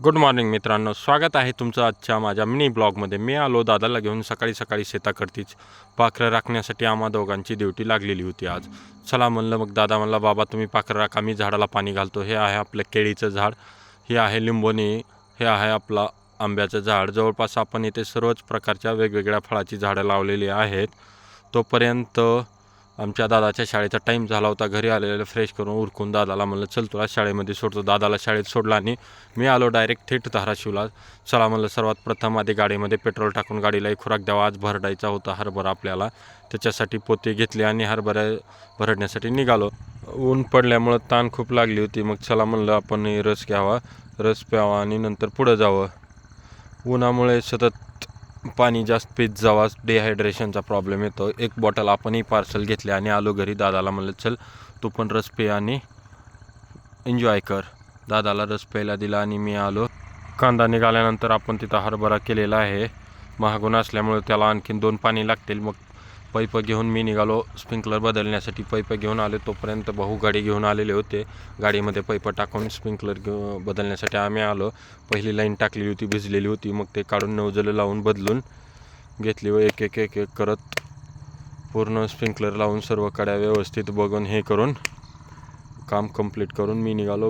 Good morning मित्रांनो, स्वागत आहे तुमचं आजच्या माझ्या मिनी ब्लॉगमध्ये. मी आलो दादाला घेऊन सकाळी सकाळी शेताकडतीच. पाखरं राखण्यासाठी आम्हा दोघांची ड्युटी लागलेली होती आज. चला म्हणलं, मग दादा म्हणला बाबा तुम्ही पाखरं राखा, मी झाडाला पाणी घालतो. हे आहे आपलं केळीचं झाड, हे आहे लिंबोणी, हे आहे आपला आंब्याचं झाड. जवळपास आपण इथे सर्वच प्रकारच्या वेगवेगळ्या फळाची झाडं लावलेली आहेत. तोपर्यंत आमच्या दादाच्या शाळेचा टाईम झाला होता. घरी आलेलं फ्रेश करून उरकून दादाला म्हणलं चल तुला शाळेमध्ये सोडतो. दादाला शाळेत सोडला आणि मी आलो डायरेक्ट थेट धाराशिवला. चला म्हणलं, सर्वात प्रथम आधी गाडीमध्ये पेट्रोल टाकून गाडीलाही खुराक द्यावा. आज भरडायचा होता हरभरा आपल्याला, त्याच्यासाठी पोते घेतले आणि हरभरा भरडण्यासाठी निघालो. ऊन पडल्यामुळं ताण खूप लागली होती. मग चला म्हणलं आपण रस घ्यावा, रस प्यावा आणि नंतर पुढं जावं. उन्हामुळे सतत पाणी जास्त पीत जावा, डिहायड्रेशनचा प्रॉब्लेम येतो. एक बॉटल आपणही पार्सल घेतले आणि आलो घरी. दादाला म्हणलं चल तू पण रस पे आणि एन्जॉय कर. दादाला रस प्यायला दिला आणि मी आलो. कांदा निघाल्यानंतर आपण तिथं हरभरा केलेला आहे. महागून असल्यामुळे त्याला आणखीन 2 पाणी लागतील. मग पैप घेऊन मी निघालो स्प्रिंकलर बदलण्यासाठी. पैप घेऊन आले तोपर्यंत भाऊ गाडी घेऊन आलेले होते. गाडीमध्ये पैप टाकून स्प्रिंकलर बदलण्यासाठी आम्ही आलो. पहिली लाईन टाकलेली होती, भिजलेली होती. मग ते काढून नोजल लावून बदलून घेतली व एक एक एक एक करत पूर्ण स्प्रिंकलर लावून सर्व कड्या व्यवस्थित बघून हे करून काम कंप्लीट करून मी निघालो.